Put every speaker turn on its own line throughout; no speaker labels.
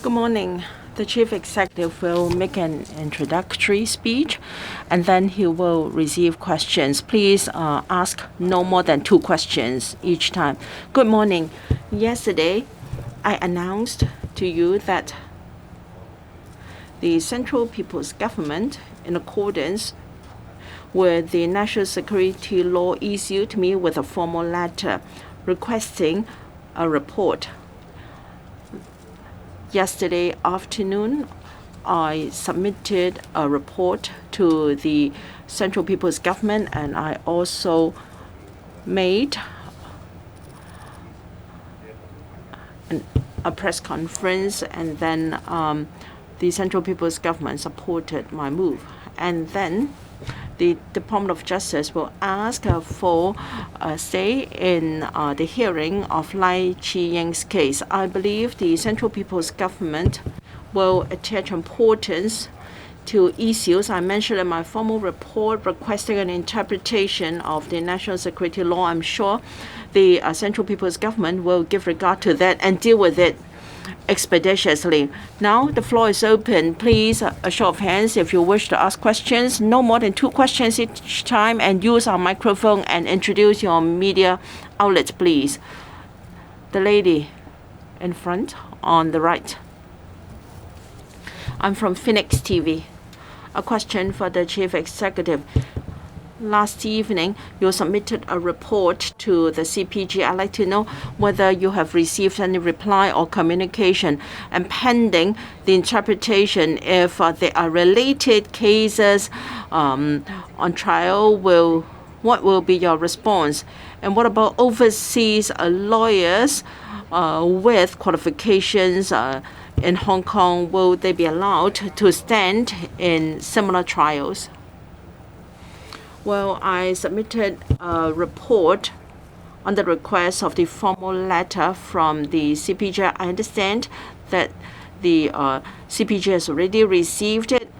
Good morning. The Chief Executive will make an introductory speech, and then he will receive questions. Please ask no more than 2 questions each time. Good morning. Yesterday, I announced to you that the Central People's Government, in accordance with the National Security Law, issued me with a formal letter requesting a report. Yesterday afternoon, I submitted a report to the Central People's Government, and I also made a press conference, and then the Central People's Government supported my move. And then the Department of Justice will ask for a stay in the hearing of Lai Chi-ying's case. I believe the Central People's Government will attach importance to issues I mentioned in my formal report requesting an interpretation of the national security law. I'm sure the Central People's Government will give regard to that and deal with it expeditiously. Now the floor is open. Please, a show of hands if you wish to ask questions. No more than 2 questions each time, and use our microphone and introduce your media outlet, please. The lady in front on the right. I'm from Phoenix TV. A question for the Chief Executive. Last evening, you submitted a report to the CPG. I'd like to know whether you have received any reply or communication, and pending the interpretation, if there are related cases on trial, what will be your response? And what about overseas lawyers with qualifications in Hong Kong? Will they be allowed to stand in similar trials? Well, I submitted a report on the request of the formal letter from the CPG. I understand that the CPG has already received it,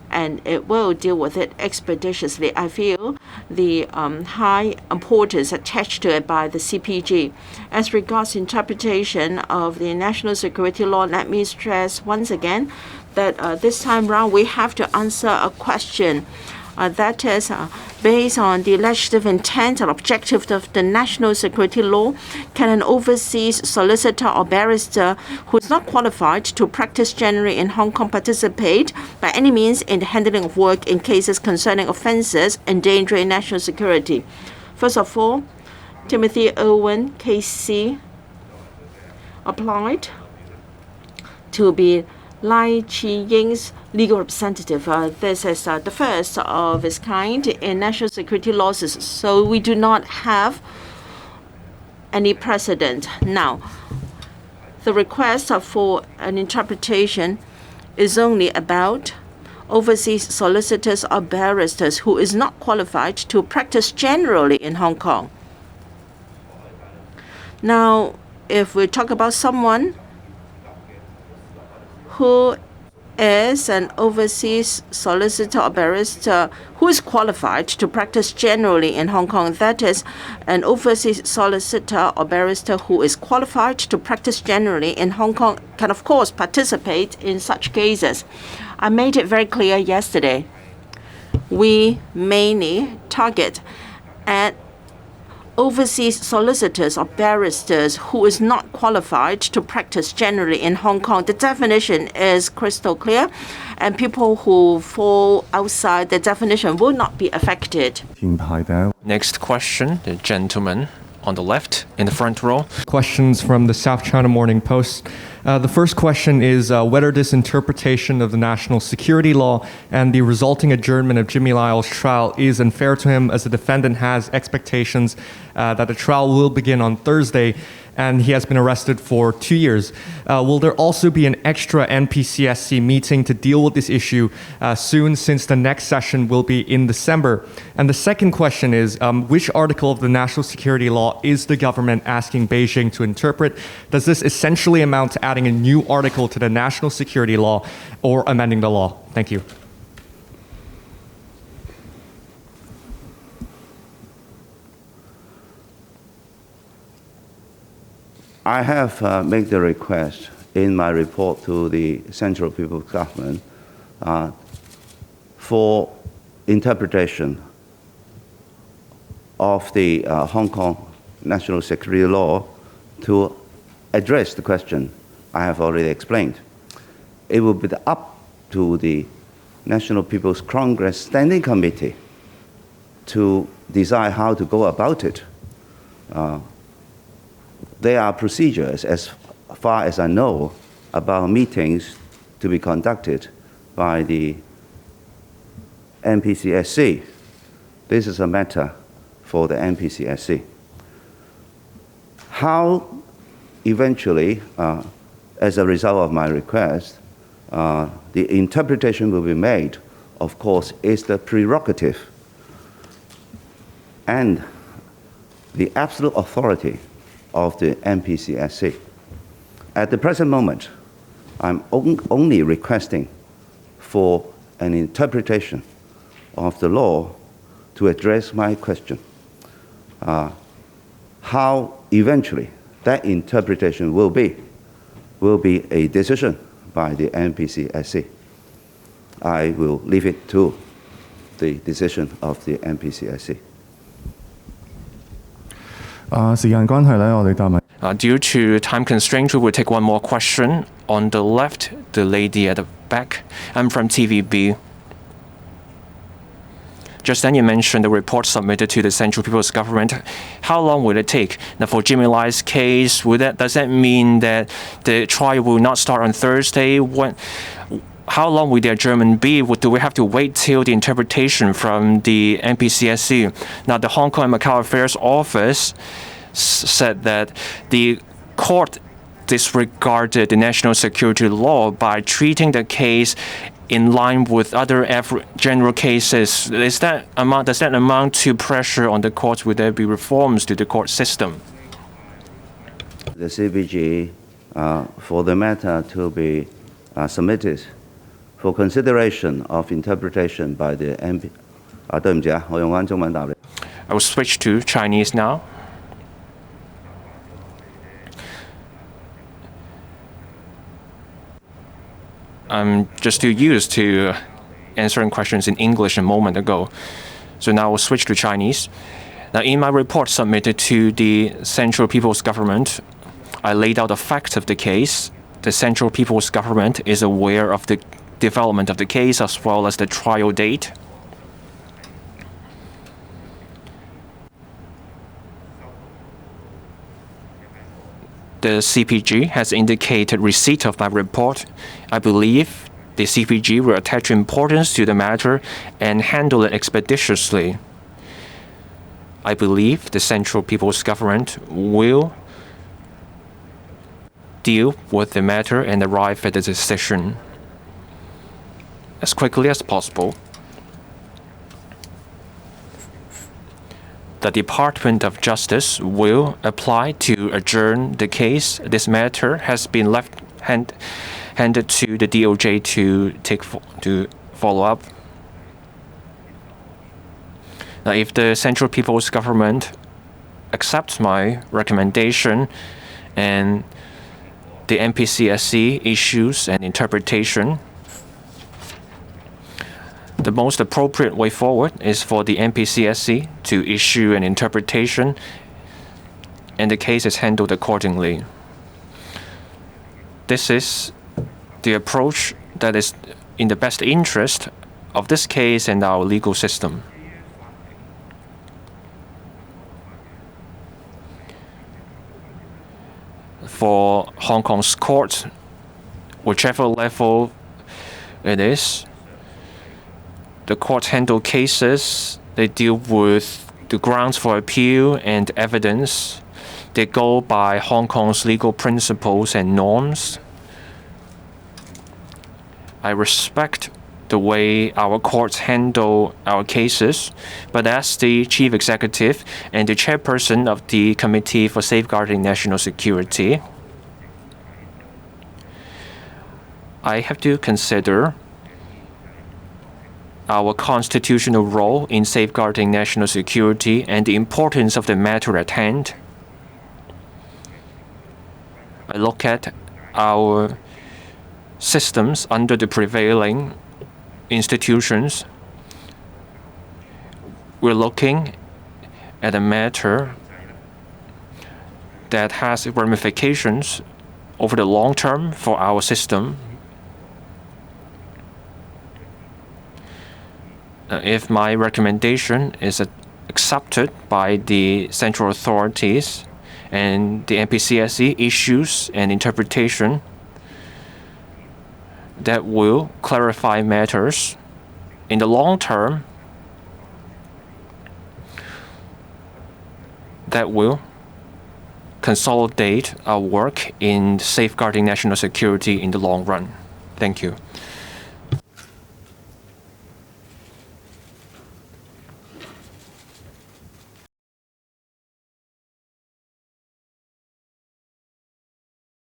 and it will deal with it expeditiously. I feel the high importance attached to it by the CPG. As regards interpretation of the national security law, let me stress once again that this time round we have to answer a question. That is, based on the legislative intent and objective of the national security law, can an overseas solicitor or barrister who is not qualified to practice generally in Hong Kong participate by any means in the handling of work in cases concerning offences endangering national security? First of all, Timothy Irwin, KC, applied to be Lai Chi-ying's legal representative. This is the first of its kind in national security laws, so we do not have any precedent. Now, the request for an interpretation is only about overseas solicitors or barristers who is not qualified to practice generally in Hong Kong. Now, if we talk about someone who is an overseas solicitor or barrister who is qualified to practice generally in Hong Kong, that is, an overseas solicitor or barrister who is qualified to practice generally in Hong Kong can, of course, participate in such cases. I made it very clear yesterday. We mainly target at overseas solicitors or barristers who is not qualified to practice generally in Hong Kong. The definition is crystal clear, and people who fall outside the definition will not be affected.
Next question, the gentleman on the left in the front row.
Questions from the South China Morning Post. The first question is whether this interpretation of the national security law and the resulting adjournment of Jimmy Lyle's trial is unfair to him, as the defendant has expectations that the trial will begin on Thursday, and he has been arrested for 2 years. Will there also be an extra NPCSC meeting to deal with this issue soon, since the next session will be in December? And the second question is, which article of the national security law is the government asking Beijing to interpret? Does this essentially amount to adding a new article to the national security law or amending the law? Thank you.
I have made the request in my report to the Central People's Government for interpretation of the Hong Kong national security law to address the question I have already explained. It will be up to the National People's Congress Standing Committee to decide how to go about it. There are procedures, as far as I know, about meetings to be conducted by the NPCSC. This is a matter for the NPCSC. How eventually, as a result of my request, the interpretation will be made, of course, is the prerogative and the absolute authority of the NPCSC. At the present moment, I'm only requesting for an interpretation of the law to address my question. How eventually that interpretation will be a decision by the NPCSC. I will leave it to the decision of the NPCSC.
Due to time constraint, we will take one more question. On the left, the lady at the back. I'm from TVB. Just then you mentioned the report submitted to the Central People's Government. How long will it take? Now for Jimmy Lai's case, does that mean that the trial will not start on Thursday? How long will the adjournment be? Do we have to wait till the interpretation from the NPCSC? Now the Hong Kong and Macau Affairs Office said that the court disregarded the national security law by treating the case in line with other general cases. Does that amount to pressure on the courts? Will there be reforms to the court system?
The CPG, for the matter to be submitted for consideration of interpretation by the MP. 對唔住啊，我用返中文答你。
I will switch to Chinese now. I'm just too used to answering questions in English a moment ago. So now I'll switch to Chinese. Now, in my report submitted to the Central People's Government, I laid out the facts of the case. The Central People's Government is aware of the development of the case as well as the trial date. The CPG has indicated receipt of my report. I believe the CPG will attach importance to the matter and handle it expeditiously. I believe the Central People's Government will deal with the matter and arrive at a decision as quickly as possible. The Department of Justice will apply to adjourn the case. This matter has been handed to the DOJ to follow up. Now, if the Central People's Government accepts my recommendation and the NPCSC issues an interpretation, the most appropriate way forward is for the NPCSC to issue an interpretation, and the case is handled accordingly. This is the approach that is in the best interest of this case and our legal system. For Hong Kong's court, whichever level it is, the courts handle cases, they deal with the grounds for appeal and evidence. They go by Hong Kong's legal principles and norms. I respect the way our courts handle our cases, but as the Chief Executive and the Chairperson of the Committee for Safeguarding National Security, I have to consider our constitutional role in safeguarding national security and the importance of the matter at hand. I look at our systems under the prevailing institutions, we're looking at a matter that has ramifications over the long term for our system. If my recommendation is accepted by the central authorities and the NPCSE issues an interpretation that will clarify matters in the long term, that will consolidate our work in safeguarding national security in the long run. Thank you.